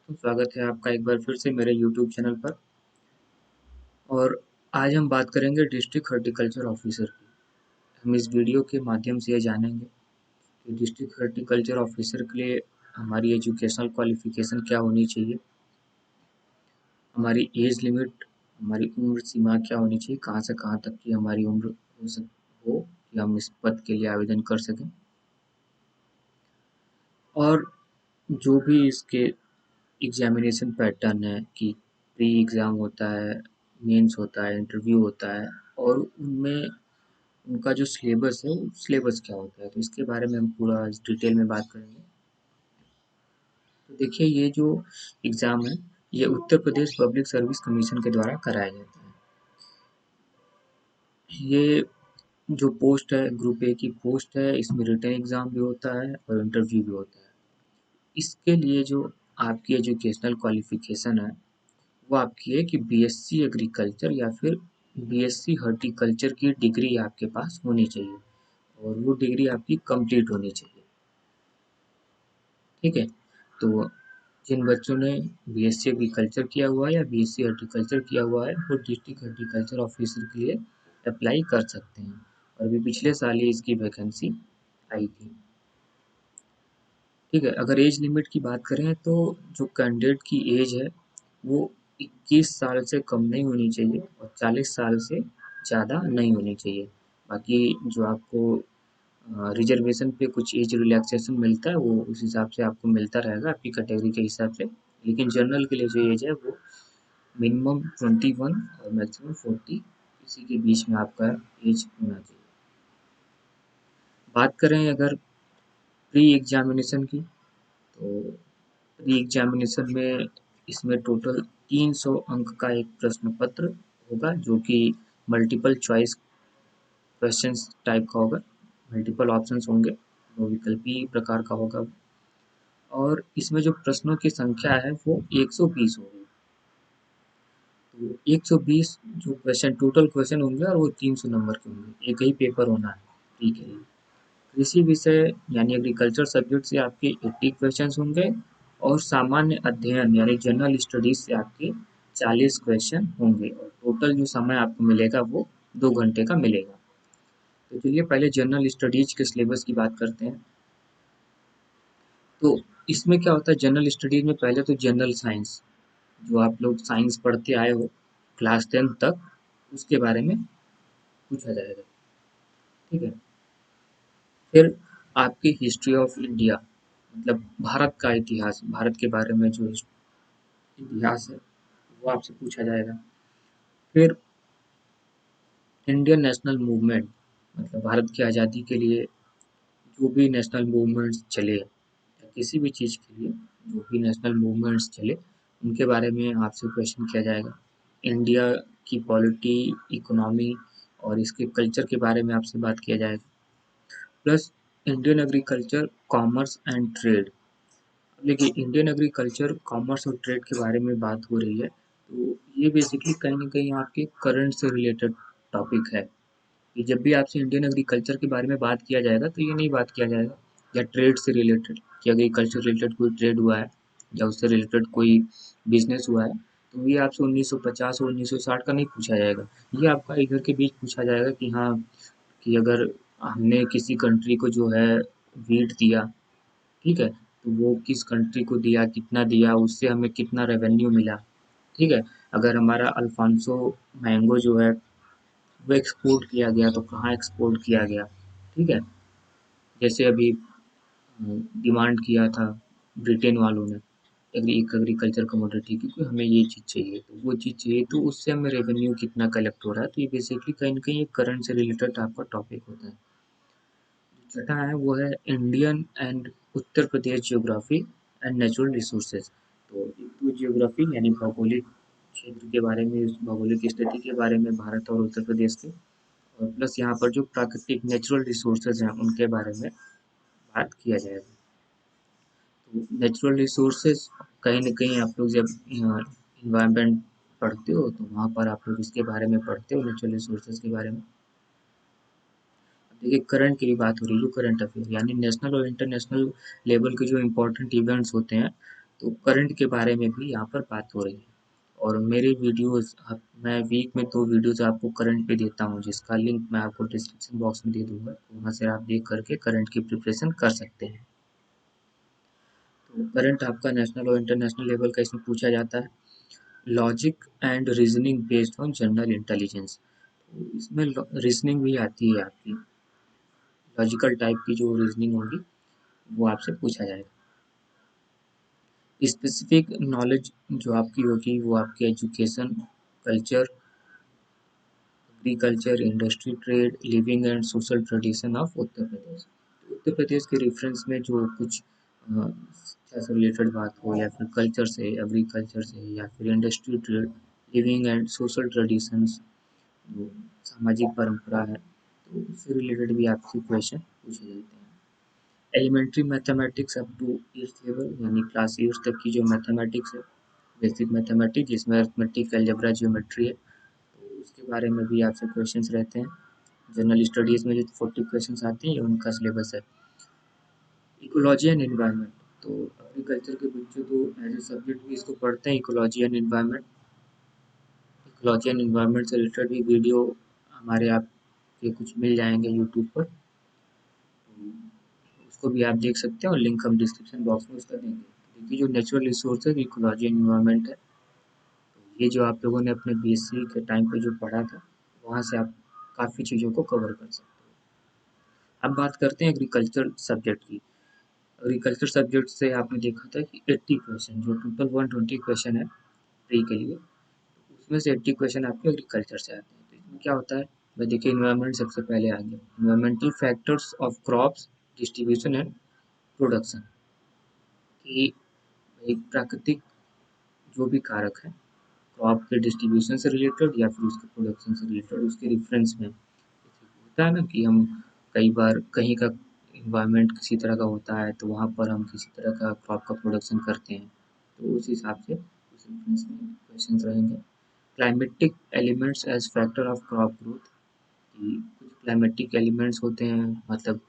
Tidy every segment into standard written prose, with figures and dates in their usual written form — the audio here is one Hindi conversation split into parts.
तो स्वागत है आपका एक बार फिर से मेरे यूट्यूब चैनल पर। और आज हम बात करेंगे डिस्ट्रिक्ट हॉर्टिकल्चर ऑफिसर की। हम इस वीडियो के माध्यम से ये जानेंगे कि डिस्ट्रिक्ट हॉर्टिकल्चर ऑफिसर के लिए हमारी एजुकेशनल क्वालिफिकेशन क्या होनी चाहिए, हमारी एज लिमिट, हमारी उम्र सीमा क्या होनी चाहिए, कहाँ से कहाँ तक की हमारी उम्र हो कि हम इस पद के लिए आवेदन कर सकें, और जो भी इसके एग्जामिनेशन पैटर्न है कि प्री एग्ज़ाम होता है, मेंस होता है, इंटरव्यू होता है, और उनमें उनका जो सिलेबस है वो सिलेबस क्या होता है, तो इसके बारे में हम पूरा इस डिटेल में बात करेंगे। तो देखिए, ये जो एग्ज़ाम है ये Uttar Pradesh public service commission के द्वारा कराया जाता है। ये जो पोस्ट है ग्रुप ए की पोस्ट है, इसमें रिटन एग्ज़ाम भी होता है और इंटरव्यू भी होता है। इसके लिए जो आपकी एजुकेशनल क्वालिफिकेशन है वो आपकी है कि बीएससी एग्रीकल्चर या फिर बीएससी हॉर्टिकल्चर की डिग्री आपके पास होनी चाहिए, और वो डिग्री आपकी कंप्लीट होनी चाहिए। ठीक है, तो जिन बच्चों ने बीएससी एग्रीकल्चर किया हुआ है या बीएससी हॉर्टिकल्चर किया हुआ है वो डिस्ट्रिक्ट हॉर्टिकल्चर ऑफिसर के लिए अप्लाई कर सकते हैं, और अभी पिछले साल ही इसकी वैकेंसी आई थी। ठीक है, अगर एज लिमिट की बात करें तो जो कैंडिडेट की एज है वो 21 साल से कम नहीं होनी चाहिए और 40 साल से ज़्यादा नहीं होनी चाहिए। बाकी जो आपको रिजर्वेशन पे कुछ एज रिलैक्सेशन मिलता है वो उस हिसाब से आपको मिलता रहेगा आपकी कैटेगरी के हिसाब से, लेकिन जनरल के लिए जो एज है वो मिनिमम 21 और मैक्सिमम 40 इसी के बीच में आपका एज होना चाहिए। बात करें अगर प्री एग्जामिनेशन की, तो प्री एग्जामिनेशन में इसमें टोटल 300 अंक का एक प्रश्न पत्र होगा जो कि मल्टीपल चॉइस क्वेश्चंस टाइप का होगा, मल्टीपल ऑप्शंस होंगे, वो विकल्पीय प्रकार का होगा, और इसमें जो प्रश्नों की संख्या है वो 120 होगी। तो 120 जो क्वेश्चन टोटल क्वेश्चन होंगे और वो 300 नंबर के होंगे, एक ही पेपर होना है। ठीक है, कृषि विषय यानी एग्रीकल्चर सब्जेक्ट से आपके 80 क्वेश्चंस होंगे, और सामान्य अध्ययन यानी जनरल स्टडीज से आपके 40 क्वेश्चन होंगे, और टोटल जो समय आपको मिलेगा वो 2 घंटे का मिलेगा। तो चलिए पहले जनरल स्टडीज के सिलेबस की बात करते हैं। तो इसमें क्या होता है जनरल स्टडीज में, पहले तो जनरल साइंस, जो आप लोग साइंस पढ़ते आए हो क्लास 10 तक, उसके बारे में पूछा जाएगा। ठीक है, फिर आपकी हिस्ट्री ऑफ इंडिया, मतलब भारत का इतिहास, भारत के बारे में जो इतिहास है वो आपसे पूछा जाएगा। फिर इंडियन नेशनल मूवमेंट, मतलब भारत की आज़ादी के लिए जो भी नेशनल मूवमेंट्स चले या किसी भी चीज़ के लिए जो भी नेशनल मूवमेंट्स चले उनके बारे में आपसे क्वेश्चन किया जाएगा। इंडिया की पॉलिटी, इकोनॉमी और इसके कल्चर के बारे में आपसे बात किया जाएगा। Plus Indian agriculture, commerce and trade. देखिए, इंडियन एग्रीकल्चर, कॉमर्स और ट्रेड के बारे में बात हो रही है, तो ये बेसिकली कहीं न कहीं आपके करंट से रिलेटेड टॉपिक है, कि जब भी आपसे इंडियन एग्रीकल्चर के बारे में बात किया जाएगा, तो ये नहीं बात किया जाएगा या ट्रेड से रिलेटेड कि एग्रीकल्चर से रिलेटेड कोई ट्रेड हुआ है या उससे रिलेटेड कोई बिज़नेस हुआ है, तो ये आपसे 1950 और 1960 का नहीं पूछा जाएगा। ये आपका इधर के बीच पूछा जाएगा कि हाँ, कि अगर हमने किसी कंट्री को जो है व्हीट दिया, ठीक है? तो वो किस कंट्री को दिया, कितना दिया, उससे हमें कितना रेवेन्यू मिला, ठीक है? अगर हमारा अल्फांसो मैंगो जो है वो एक्सपोर्ट किया गया तो कहाँ एक्सपोर्ट किया गया, ठीक है? जैसे अभी डिमांड किया था ब्रिटेन वालों ने एक एग्रीकल्चर कमोडिटी की, कि हमें ये चीज़ चाहिए, तो वो चीज़ चाहिए तो उससे हमें रेवेन्यू कितना कलेक्ट हो रहा है, तो ये बेसिकली कहीं न कहीं एक करंट से रिलेटेड आपका टॉपिक होता है। छठा है वो है Indian and Uttar Pradesh geography and natural resources. तो एक तो ज्योग्राफी यानी भौगोलिक क्षेत्र के बारे में, भौगोलिक स्थिति के बारे में भारत और उत्तर प्रदेश के, और प्लस यहाँ पर जो प्राकृतिक नेचुरल रिसोर्सेज हैं उनके बारे में बात किया जाएगा। तो नेचुरल रिसोर्सेज कहीं न कहीं आप लोग जब इन्वायरमेंट पढ़ते हो तो वहाँ पर आप लोग इसके बारे में पढ़ते हो, नेचुरल रिसोर्सेज के बारे में। देखिए, करंट की भी बात हो रही है, जो करंट अफेयर यानी नेशनल और इंटरनेशनल लेवल के जो इम्पोर्टेंट इवेंट्स होते हैं, तो करंट के बारे में भी यहाँ पर बात हो रही है। और मेरे वीडियोस मैं वीक में 2 वीडियोस आपको करंट पे देता हूँ, जिसका लिंक मैं आपको डिस्क्रिप्शन बॉक्स में दे दूंगा, तो वहाँ से आप देख करके करंट की प्रिपरेशन कर सकते हैं। तो करंट आपका नेशनल और इंटरनेशनल लेवल का इसमें पूछा जाता है। Logic and reasoning based on general intelligence, तो इसमें रीजनिंग भी आती है आपकी, लॉजिकल टाइप की जो रीजनिंग होगी वो आपसे पूछा जाएगा। स्पेसिफिक नॉलेज जो आपकी होगी वो आपके education, culture, agriculture, industry, trade, living and social tradition of Uttar Pradesh. Uttar Pradesh के रेफरेंस में जो कुछ शिक्षा से रिलेटेड बात हो, या फिर कल्चर से, एग्रीकल्चर से, या फिर industry, trade, living and social traditions, जो सामाजिक परंपरा है, तो उससे रिलेटेड भी आपसे क्वेश्चन पूछे जाते हैं। Elementary mathematics up to 8th level, यानी क्लास 8 तक की जो मैथमेटिक्स है, बेसिक मैथमेटिक्स, जिसमें अरिथमेटिक, अलजेब्रा, ज्योमेट्री है, तो उसके बारे में भी आपसे क्वेश्चंस रहते हैं। जनरल स्टडीज़ में जो 40 क्वेश्चंस आते हैं, ये उनका सिलेबस है। इकोलॉजी एंड एनवायरनमेंट, तो एग्रीकल्चर के बच्चे तो एज ए सब्जेक्ट भी इसको पढ़ते हैं, ecology and environment. Ecology and environment से रिलेटेड भी वीडियो हमारे आपके कुछ मिल जाएंगे यूट्यूब पर, तो उसको भी आप देख सकते हैं, और लिंक हम डिस्क्रिप्शन बॉक्स में उसका देंगे। देखिए, जो natural resources, ecology and environment है, तो ये जो आप लोगों ने अपने बीएससी के टाइम पे जो पढ़ा था, वहाँ से आप काफ़ी चीज़ों को कवर कर सकते हो। अब बात करते हैं एग्रीकल्चर सब्जेक्ट की। एग्रीकल्चर सब्जेक्ट से आपने देखा था कि 80 क्वेश्चन, जो टोटल 120 क्वेश्चन है प्री के लिए, उसमें से 80 क्वेश्चन आपके एग्रीकल्चर से आते हैं। तो इसमें क्या होता है, मैं देखिए इन्वायरमेंट सबसे पहले आ गया। Environmental factors of crops distribution and production, कि एक प्राकृतिक जो भी कारक है क्रॉप के डिस्ट्रीब्यूशन से रिलेटेड या फिर उसके प्रोडक्शन से रिलेटेड, उसके रेफरेंस में होता है ना कि हम कई बार कहीं का इन्वायरमेंट किसी तरह का होता है, तो वहाँ पर हम किसी तरह का क्रॉप का प्रोडक्शन करते हैं, तो उस हिसाब से उस रेफरेंस में क्वेश्चन रहेंगे। Climatic elements age factor of crop growth, कि कुछ क्लाइमेटिक एलिमेंट्स होते हैं, मतलब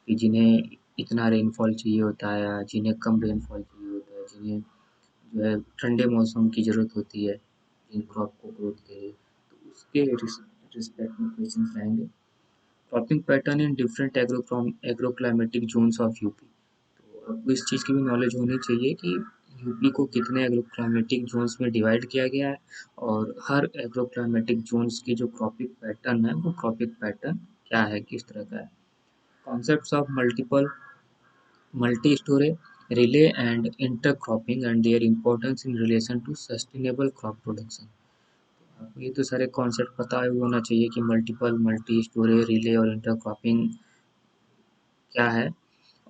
कि जिन्हें इतना रेनफॉल चाहिए होता है, या जिन्हें कम रेनफॉल चाहिए होता है, जिन्हें जो है ठंडे मौसम की ज़रूरत होती है इन क्रॉप को ग्रोथ के लिए, तो उसके रिस्पेक्ट में क्वेश्चन रहेंगे। Cropping pattern in different agro climatic zones of UP, तो आपको इस चीज़ की भी नॉलेज होनी चाहिए कि यूपी को कितने एग्रो क्लाइमेटिक जोन्स में डिवाइड किया गया है, और हर एग्रो क्लाइमेटिक जोन्स की जो क्रॉपिंग पैटर्न है, वो क्रॉपिंग पैटर्न क्या है, किस तरह का है। Concepts of multi storage, relay and intercropping and their importance in relation to sustainable crop production। आपको ये तो सारे कॉन्सेप्ट पता ही होना चाहिए कि मल्टीपल, मल्टी स्टोरेज, रिले और इंटरक्रॉपिंग क्या है,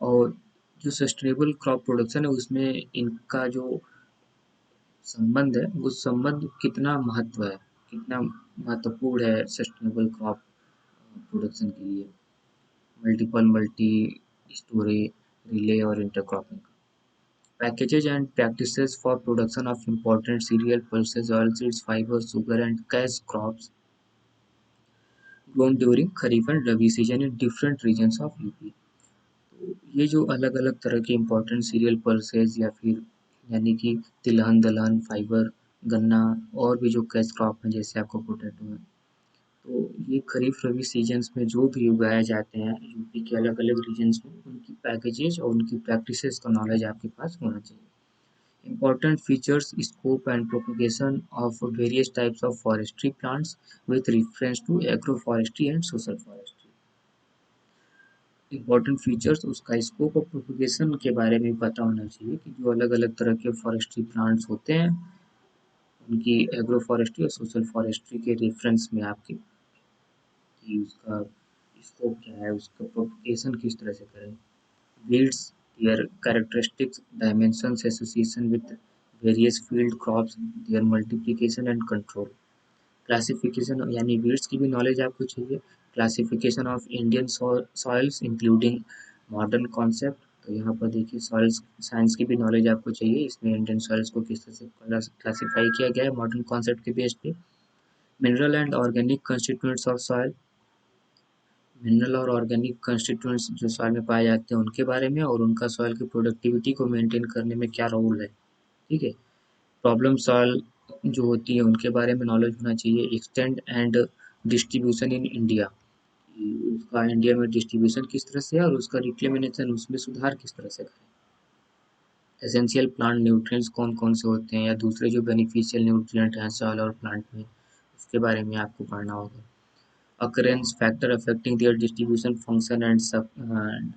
और जो सस्टेनेबल क्रॉप प्रोडक्शन है उसमें इनका जो संबंध है, वो संबंध कितना महत्व है, कितना महत्वपूर्ण है सस्टेनेबल क्रॉप प्रोडक्शन के लिए, मल्टीपल, मल्टी स्टोरेज, रिले और intercropping. Packages and practices for production of important cereal, pulses, oilseeds, fiber, sugar and cash crops grown during Kharif and Rabi season in different regions of UP. तो ये जो अलग अलग तरह के इम्पोर्टेंट सीरियल पल्सेस, या फिर यानी कि तिलहन, दलहन, फाइबर, गन्ना, और भी जो कैश क्रॉप है जैसे आपको पोटैटो है, तो ये खरीफ रबी सीजन्स में जो भी उगाए जाते हैं यूपी के अलग अलग रीजन्स में, उनकी पैकेजेज और उनकी प्रैक्टिसेस का नॉलेज आपके पास होना चाहिए। Important features, scope and propagation of various types of forestry plants with reference to agroforestry and social forestry। Important features, उसका स्कोप और प्रोपगेशन के बारे में पता होना चाहिए कि जो अलग अलग तरह के फॉरेस्ट्री प्लांट्स होते हैं, उनकी एग्रो फॉरेस्ट्री और सोशल फॉरेस्ट्री के रेफरेंस में आपकी, कि उसका स्कोप क्या है, उसका प्रोपगेशन किस तरह से करें। Weeds, their characteristics, dimensions, association with various field crops, their multiplication and control। Classification, यानी वीड्स की भी नॉलेज आपको चाहिए। Classification of Indian soils including modern concept, तो यहाँ पर देखिए सॉइल्स साइंस की भी नॉलेज आपको चाहिए, इसमें इंडियन सॉइल्स को किस तरह से क्लासीफाई किया गया है मॉडर्न कॉन्सेप्ट के बेस पे। Mineral and organic constituents of soil, mineral और ऑर्गेनिक कंस्टिट्यूएंट्स जो सॉइल में पाए जाते हैं उनके बारे में, और उनका सॉइल की प्रोडक्टिविटी को मेंटेन करने में क्या रोल है, ठीक है। प्रॉब्लम सॉल्व जो होती है उनके बारे में नॉलेज होना चाहिए। Extend and distribution in India, उसका इंडिया में डिस्ट्रीब्यूशन किस तरह से है और उसका रिक्लेमेशन उसमें सुधार किस तरह से करें। एसेंशियल प्लांट न्यूट्रिएंट्स कौन कौन से होते हैं या दूसरे जो बेनिफिशियल न्यूट्रिएंट हैं सॉइल और प्लांट में, उसके बारे में आपको पढ़ना होगा। Occurrence factor affecting there distribution function and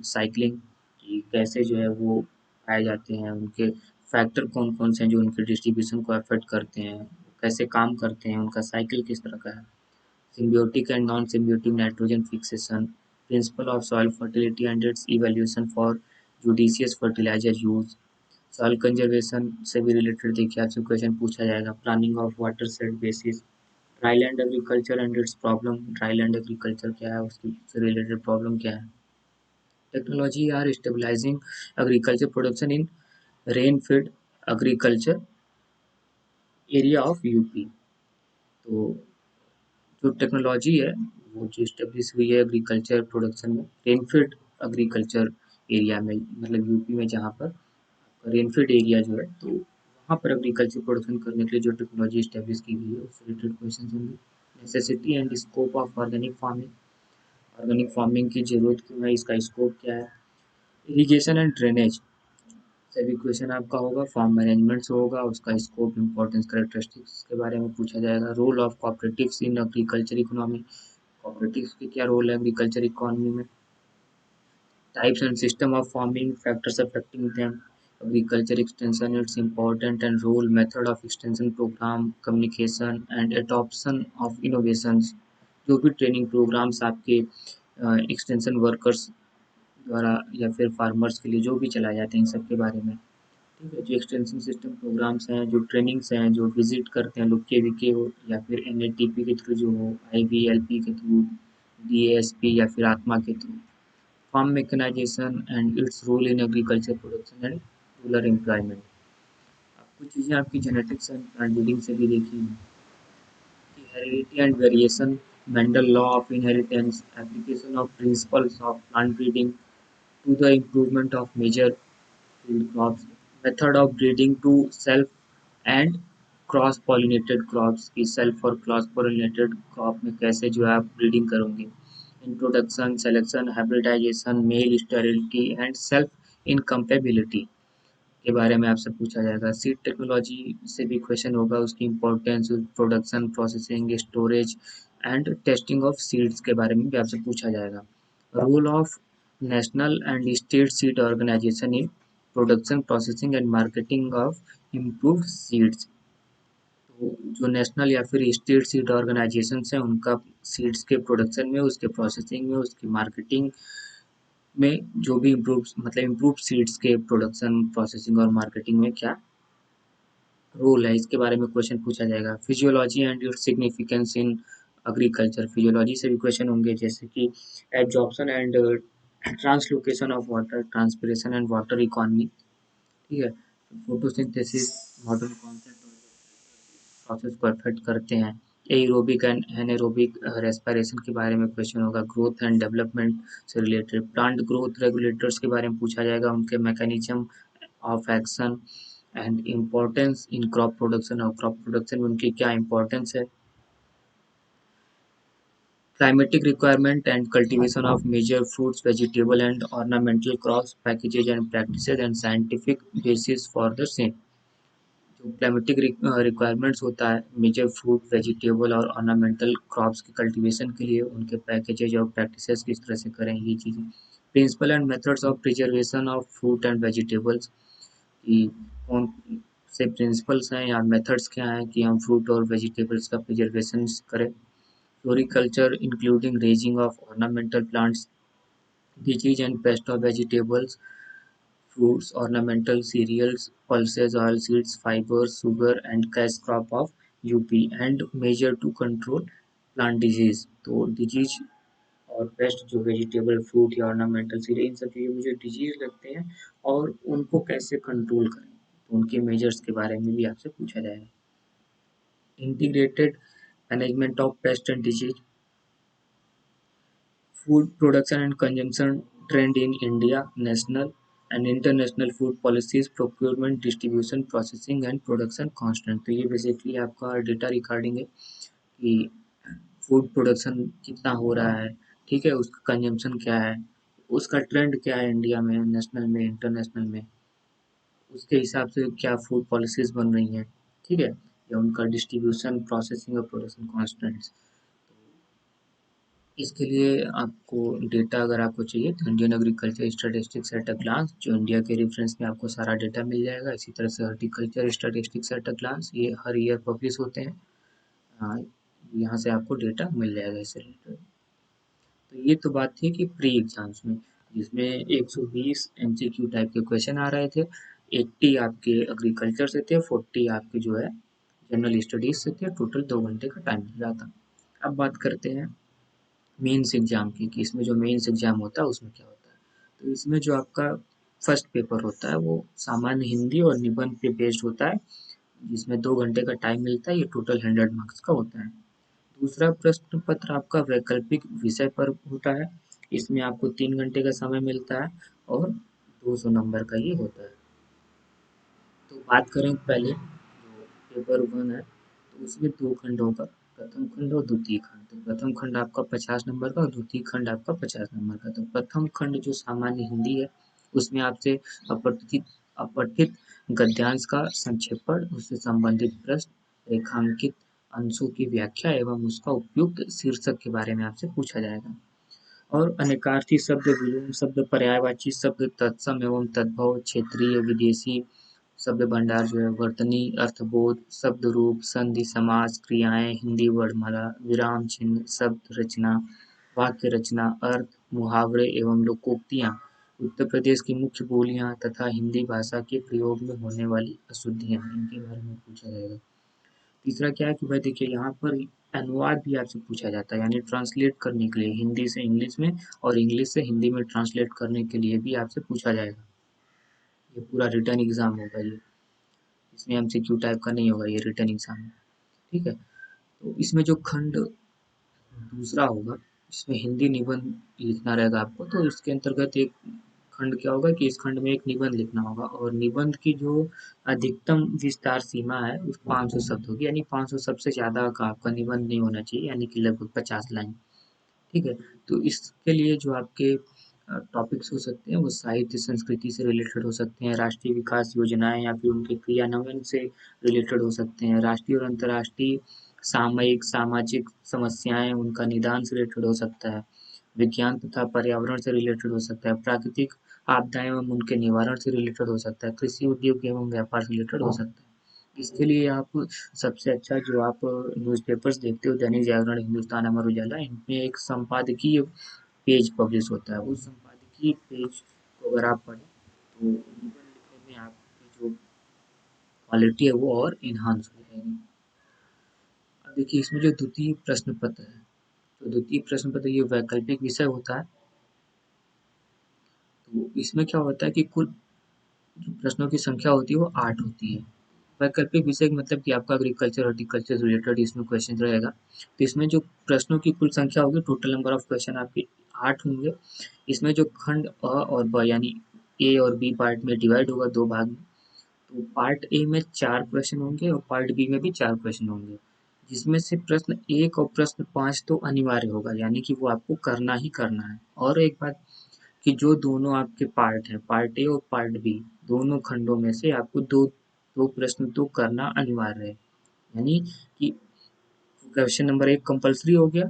cycling, कि कैसे जो है वो पाए जाते हैं, उनके फैक्टर कौन कौन से हैं जो उनके डिस्ट्रीब्यूशन को अफेक्ट करते हैं, कैसे काम करते हैं, उनका साइकिल किस तरह का है। Symbiotic and non-symbiotic nitrogen fixation, principle of soil fertility and its evaluation for judicious fertilizer use, soil conservation से भी रिलेटेड देखिए आपसे क्वेश्चन पूछा जाएगा। Planning of watershed basis, dryland agriculture and its problem, dryland agriculture क्या है, उसकी से रिलेटेड प्रॉब्लम क्या है। Technology are stabilizing agriculture production in rainfed agriculture area of UP. तो जो टेक्नोलॉजी है वो जो इस्टेब्लिश हुई है एग्रीकल्चर प्रोडक्शन में रेनफीड एग्रीकल्चर एरिया में, मतलब यूपी में जहाँ पर रेनफीड एरिया जो है तो वहाँ पर एग्रीकल्चर प्रोडक्शन करने के लिए जो टेक्नोलॉजी इस्टेब्लिश की गई है उससे रिलेटेड क्वेश्चन होंगे। Necessity and scope of organic farming, organic farming की जरूरत क्यों है, इसका स्कोप क्या है। इरिगेशन एंड ड्रेनेज से भी क्वेश्चन आपका होगा। फार्म मैनेजमेंट से होगा, उसका स्कोप इंपॉर्टेंस कैरेक्टरिस्टिक्स के बारे में पूछा जाएगा। Role of cooperatives in agriculture economy, cooperatives की क्या रोल है एग्रीकल्चर इकोनॉमी में। Types and system of farming, factors affecting them, agriculture extension its important and role, method of extension program, communication and adoption of innovations, जो भी ट्रेनिंग प्रोग्राम्स आपके एक्सटेंशन वर्कर्स द्वारा या फिर फार्मर्स के लिए जो भी चलाए जाते हैं इन सब के बारे में। ठीक है, जो एक्सटेंशन सिस्टम प्रोग्राम्स हैं, जो ट्रेनिंग्स हैं, जो विजिट करते हैं लोग केवीके हो या फिर एनएटीपी के थ्रू जो हो, आईवीएलपी के थ्रू, डीएएसपी या फिर आत्मा के थ्रू। Farm mechanization and its role in agriculture production and rural employment. अब कुछ चीज़ें आपकी जेनेटिक्स एंड प्लांट ब्रीडिंग से भी देखी हैं कि heredity and variation, Mendel law of inheritance, application of principles of plant breeding to the improvement of major field crops, method of breeding to self and cross pollinated crops की सेल्फ और क्रॉस पॉलिनेटेड क्रॉप में कैसे जो है आप ब्रीडिंग करोगे। Introduction, selection, hybridization, male sterility and self incompatibility के बारे में आपसे पूछा जाएगा। सीड टेक्नोलॉजी से भी क्वेश्चन होगा, उसकी importance, production, processing, storage and testing of seeds के बारे में भी आपसे पूछा जाएगा। Role of national and state seed organization in production, processing and marketing of improved seeds. तो जो नेशनल या फिर स्टेट सीड ऑर्गेनाइजेशंस हैं उनका सीड्स के प्रोडक्शन में, उसके प्रोसेसिंग में, उसकी मार्केटिंग में जो भी इम्प्रूव सीड्स के प्रोडक्शन, प्रोसेसिंग और मार्केटिंग में क्या रोल है, इसके बारे में क्वेश्चन पूछा जाएगा। Physiology and its significance in agriculture, physiology से भी क्वेश्चन होंगे जैसे कि absorption and translocation of water, transpiration and water economy. ठीक है, फोटोसिंथेसिस मॉडर्न कॉन्सेप्ट प्रोसेस को अफेक्ट करते हैं। एरोबिक एंड एनारोबिक रेस्पिरेशन के बारे में क्वेश्चन होगा। ग्रोथ एंड डेवलपमेंट से रिलेटेड प्लांट ग्रोथ रेगुलेटर्स के बारे में पूछा जाएगा, उनके mechanism of action and importance in crop production, और क्रॉप प्रोडक्शन में उनकी क्या इम्पोर्टेंस है। Climatic requirement and cultivation of major fruits, vegetable and ornamental crops, packages and practices and scientific basis for the same. जो क्लाइमेटिक रिक्वायरमेंट्स होता है मेजर फ्रूट, वेजिटेबल और ऑर्नामेंटल क्रॉप्स के कल्टीवेशन के लिए, उनके पैकेजेज और प्रैक्टिसेस किस तरह से करें, ये चीज़ें। Principle and methods of preservation of fruit and vegetables, कि कौन से प्रिंसिपल्स हैं या मेथड्स क्या हैं कि हम फ्रूट और वेजिटेबल्स का प्रिजर्वेशन करें। Floriculture including raising of ornamental plants, disease and paste of vegetables, fruits, ornamental cereals, pulses, oilseeds, fibers, sugar and cash crop of UP and major to control plant disease. तो डिजीज और पेस्ट जो वेजिटेबल, फ्रूट या ऑर्नामेंटल सीरियल, इन सब चीज़ों में जो डिजीज लगते हैं और उनको कैसे कंट्रोल करें, तो उनके मेजर्स के बारे में भी आपसे पूछा जाएगा। Integrated management of paste and disease, food production and consumption trend in India, national and international food policies procurement distribution processing and production constant. तो ये बेसिकली आपका डेटा रिकॉर्डिंग है कि फूड प्रोडक्शन कितना हो रहा है, ठीक है, उसका कंजम्पशन क्या है, उसका ट्रेंड क्या है इंडिया में, नेशनल में, इंटरनेशनल में, उसके हिसाब से क्या फूड पॉलिसीज बन रही हैं, ठीक है, या उनका डिस्ट्रीब्यूशन प्रोसेसिंग और प्रोडक्शन कॉन्स्टेंट्स। इसके लिए आपको डेटा अगर आपको चाहिए तो Indian agriculture statistics at a glance, जो इंडिया के रेफरेंस में आपको सारा डेटा मिल जाएगा। इसी तरह से horticulture statistics at a glance, ये हर ईयर पब्लिश होते हैं। हाँ, यहाँ से आपको डेटा मिल जाएगा इससे रिलेटेड। तो ये तो बात थी कि प्री एग्जाम्स में, जिसमें 120 एमसीक्यू टाइप के क्वेश्चन आ रहे थे। 80 आपके एग्रीकल्चर से थे, 40 आपके जो है जनरल स्टडीज से थे। टोटल 2 घंटे का टाइम मिल रहा था। अब बात करते हैं मेंस एग्जाम की, कि इसमें जो मेंस एग्जाम होता है उसमें क्या होता है। तो इसमें जो आपका फर्स्ट पेपर होता है वो सामान्य हिंदी और निबंध पे बेस्ड होता है, जिसमें 2 घंटे का टाइम मिलता है। ये टोटल 100 मार्क्स का होता है। दूसरा प्रश्न पत्र आपका वैकल्पिक विषय पर होता है। इसमें आपको 3 घंटे का समय मिलता है और 200 नंबर का ये होता है। तो बात करें पहले जो पेपर 1 है, तो उसमें 2 खंड होगा, प्रथम खंड और द्वितीय खंड। तो प्रथम खंड आपका 50 नंबर का और द्वितीय खंड आपका 50 नंबर का। तो प्रथम खंड जो सामान्य हिंदी है, उसमें आपसे अपठित अपठित गद्यांश का संक्षेपण, उससे संबंधित प्रश्न, रेखांकित अंशों की व्याख्या एवं उसका उपयुक्त शीर्षक के बारे में आपसे पूछा जाएगा। और अनेकार्थी शब्द, विलोम शब्द, पर्यायवाची शब्द, तत्सम एवं तद्भव, क्षेत्रीय, विदेशी शब्द भंडार जो है, वर्तनी, अर्थबोध, शब्द रूप, संधि, समास, क्रियाएं, हिंदी वर्णमाला, विराम चिन्ह, शब्द रचना, वाक्य रचना, अर्थ, मुहावरे एवं लोकोक्तियां, उत्तर प्रदेश की मुख्य बोलियां तथा हिंदी भाषा के प्रयोग में होने वाली अशुद्धियां, इनके बारे में पूछा जाएगा। तीसरा क्या है कि भाई देखिए यहाँ पर अनुवाद भी आपसे पूछा जाता है, यानी ट्रांसलेट करने के लिए हिंदी से इंग्लिश में और इंग्लिश से हिंदी में ट्रांसलेट करने के लिए भी आपसे पूछा जाएगा। ये पूरा रिटर्न एग्जाम होगा ये, इसमें एमसीक्यू टाइप का नहीं होगा, ये रिटर्न एग्जाम है, ठीक है। तो इसमें जो खंड दूसरा होगा, इसमें हिंदी निबंध लिखना रहेगा आपको। तो इसके अंतर्गत एक खंड क्या होगा कि इस खंड में एक निबंध लिखना होगा, और निबंध की जो अधिकतम विस्तार सीमा है उस 500 शब्द होगी, यानी 500 शब्द से ज़्यादा का आपका निबंध नहीं होना चाहिए, यानी कि लगभग 50 लाइन, ठीक है। तो इसके लिए जो आपके टॉपिक्स हो सकते हैं वो साहित्य संस्कृति से रिलेटेड हो सकते हैं, राष्ट्रीय विकास योजनाएं या फिर उनके क्रियान्वयन से रिलेटेड हो सकते हैं, राष्ट्रीय और अंतर्राष्ट्रीय सामयिक सामाजिक समस्याएं उनका निदान से रिलेटेड हो सकता है, विज्ञान तथा पर्यावरण से रिलेटेड हो सकता है, प्राकृतिक आपदाएं एवं उनके निवारण से रिलेटेड हो सकता है, कृषि उद्योग एवं व्यापार से रिलेटेड हो सकता है। इसके लिए आप सबसे अच्छा जो आप न्यूज़पेपर्स देखते हो, दैनिक जागरण, हिंदुस्तान, अमर उजाला, इनमें एक संपादकीय पेज पब्लिश होता है। उस संपादकीय पेज को अगर आप पढ़ें तो निबंध लिखने में आपकी जो क्वालिटी है वो और इन्हांस हो जाएगी। अब देखिए इसमें जो द्वितीय प्रश्न पत्र है, तो द्वितीय प्रश्न पत्र ये वैकल्पिक विषय होता है। तो इसमें क्या होता है कि कुल जो प्रश्नों की संख्या होती है वो 8 होती है। वैकल्पिक विषय का मतलब कि आपका एग्रीकल्चर हॉर्टिकल्चर से रिलेटेड इसमें क्वेश्चन रहेगा। तो इसमें जो प्रश्नों की कुल संख्या होगी, टोटल नंबर ऑफ क्वेश्चन आपके 8 होंगे। इसमें जो खंड अ और ब यानी ए और बी पार्ट में डिवाइड होगा 2 भाग में। तो पार्ट ए में 4 क्वेश्चन होंगे और पार्ट बी में भी 4 क्वेश्चन होंगे, जिसमें से प्रश्न 1 और प्रश्न 5 तो अनिवार्य होगा, यानी कि वो आपको करना ही करना है। और एक बात कि जो दोनों आपके पार्ट हैं, पार्ट ए और पार्ट बी, दोनों खंडों में से आपको दो दो प्रश्न तो करना अनिवार्य है, यानी कि क्वेश्चन नंबर 1 कंपल्सरी हो गया,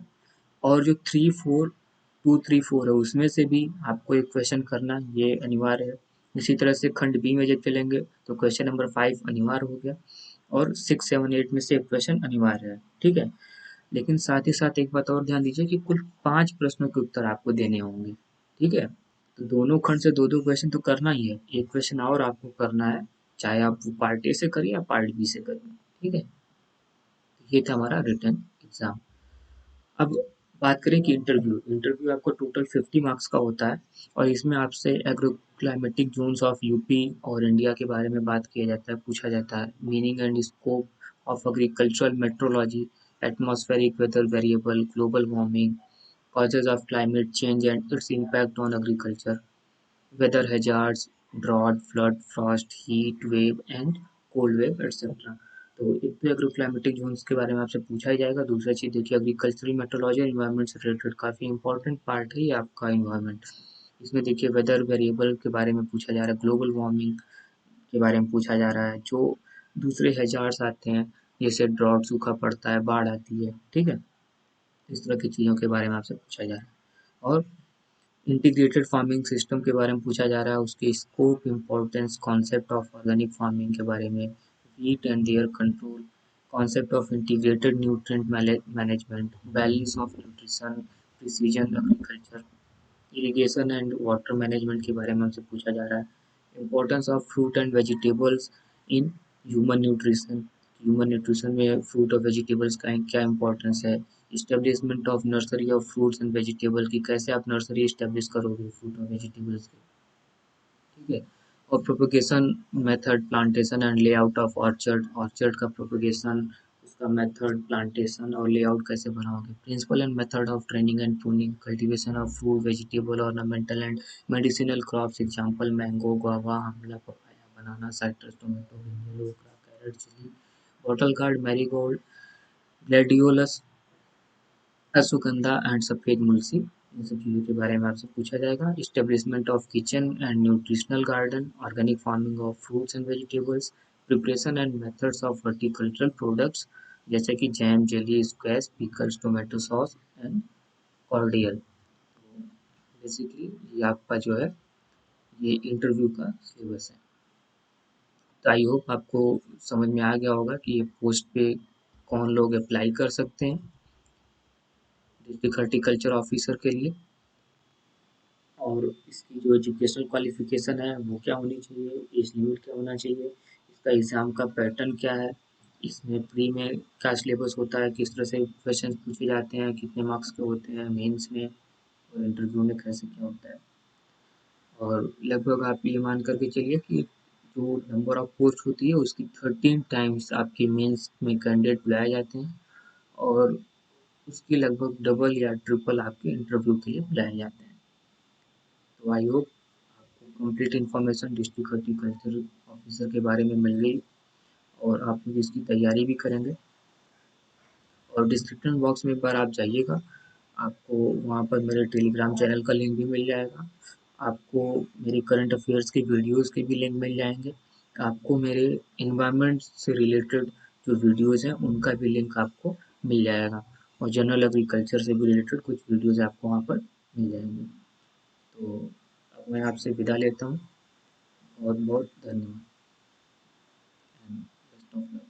और जो 2, 3, 4 है उसमें से भी आपको एक क्वेश्चन करना ये अनिवार्य है। इसी तरह से खंड बी में जब चलेंगे तो क्वेश्चन नंबर 5 अनिवार्य हो गया, और 6, 7, 8 में से एक क्वेश्चन अनिवार्य है, ठीक है। लेकिन साथ ही साथ एक बात और ध्यान दीजिए कि कुल 5 प्रश्नों के उत्तर आपको देने होंगे, ठीक है। तो दोनों खंड से दो दो क्वेश्चन तो करना ही है, एक क्वेश्चन और आपको करना है, चाहे आप वो पार्ट ए से करिए या पार्ट बी से करिए, ठीक है। ये था हमारा रिटर्न एग्जाम। अब बात करें कि इंटरव्यू इंटरव्यू आपको टोटल 50 मार्क्स का होता है, और इसमें आपसे agro climatic zones of UP और इंडिया के बारे में बात किया जाता है, पूछा जाता है, meaning and scope of agricultural meteorology, atmospheric weather variable, global warming, causes of climate change and its impact on agriculture, weather hazards, drought, flood, frost, heat wave and cold wave etcetera. तो एक तो एग्रोक्लाइमेटिक जोन्स के बारे में आपसे पूछा ही जाएगा। दूसरा चीज़ देखिए एग्रीकल्चरल मेट्रोलॉजी और इन्वायरमेंट से रिलेटेड काफ़ी इंपॉर्टेंट पार्ट है ये आपका इन्वायरमेंट। इसमें देखिए वेदर वेरिएबल के बारे में पूछा जा रहा है, ग्लोबल वार्मिंग के बारे में पूछा जा रहा है, जो दूसरे हैजार्ड्स आते हैं जैसे ड्रॉट, सूखा पड़ता है, बाढ़ आती है, ठीक है, इस तरह की चीज़ों के बारे में आपसे पूछा जा रहा है। और इंटीग्रेटेड फार्मिंग सिस्टम के बारे में पूछा जा रहा है, उसके scope, importance, concept of organic farming के बारे में, heat and air control, concept of integrated nutrient management, balance of nutrition, precision agriculture, irrigation and water management के बारे में हमसे पूछा जा रहा है। Importance of fruit and vegetables in human nutrition में फ्रूट और वेजिटेबल्स का क्या इंपॉर्टेंस है। Establishment of nursery of fruits and vegetable की कैसे आप नर्सरी इस्टेब्लिश करोगे फ्रूट और वेजिटेबल्स की, ठीक है। और propagation method, plantation and layout of orchard, orchard का प्रोपगेशन, उसका मेथड, प्लांटेशन और लेआउट कैसे बनाओगे। Principle and method of training and pruning, cultivation of fruit, vegetable, ornamental and medicinal crops, example mango, guava, amla, papaya, banana, citrus, tomato, yellow okra, carrot, chilli, bottle gourd, marigold, gladiolus, ashwagandha and safed मुलसी, इन सब चीज़ों के बारे में आपसे पूछा जाएगा। Establishment of kitchen and nutritional garden, organic farming of fruits and vegetables, preparation and methods of horticultural products जैसे कि jam, jelly, squash, pickles, tomato sauce and cordial. तो बेसिकली ये आपका जो है ये इंटरव्यू का सिलेबस है। तो आई होप आपको समझ में आ गया होगा कि ये पोस्ट पे कौन लोग अप्लाई कर सकते हैं डिस्ट्रिक्ट हॉर्टिकल्चर ऑफिसर के लिए, और इसकी जो एजुकेशनल क्वालिफिकेशन है वो क्या होनी चाहिए, एज लिमिट क्या होना चाहिए, इसका एग्ज़ाम का पैटर्न क्या है, इसमें प्री में क्या सिलेबस होता है, किस तरह से क्वेश्चन पूछे जाते हैं, कितने मार्क्स के होते हैं मेंस में, और इंटरव्यू में कैसे क्या होता है। और लगभग आप ये मान करके चलिए कि जो नंबर ऑफ पोस्ट होती है उसकी 13 टाइम्स आपके मेंस में कैंडिडेट बुलाए जाते हैं, और उसकी लगभग डबल या ट्रिपल आपके इंटरव्यू के लिए बुलाए जाते हैं। तो आई होप आपको complete information district horticulture officer के बारे में मिल गई, और आप लोग इसकी तैयारी भी करेंगे। और डिस्क्रिप्शन बॉक्स में एक बार आप जाइएगा, आपको वहाँ पर मेरे टेलीग्राम चैनल का लिंक भी मिल जाएगा, आपको मेरे करंट अफेयर्स के वीडियोस के भी लिंक मिल जाएंगे, आपको मेरे इन्वायरमेंट से रिलेटेड जो वीडियोस हैं उनका भी लिंक आपको मिल जाएगा, और जनरल एग्रीकल्चर से भी रिलेटेड कुछ वीडियोस आपको वहाँ पर मिल जाएंगे। तो अब मैं आपसे विदा लेता हूँ। बहुत बहुत धन्यवाद एंड बेस्ट ऑफ लक।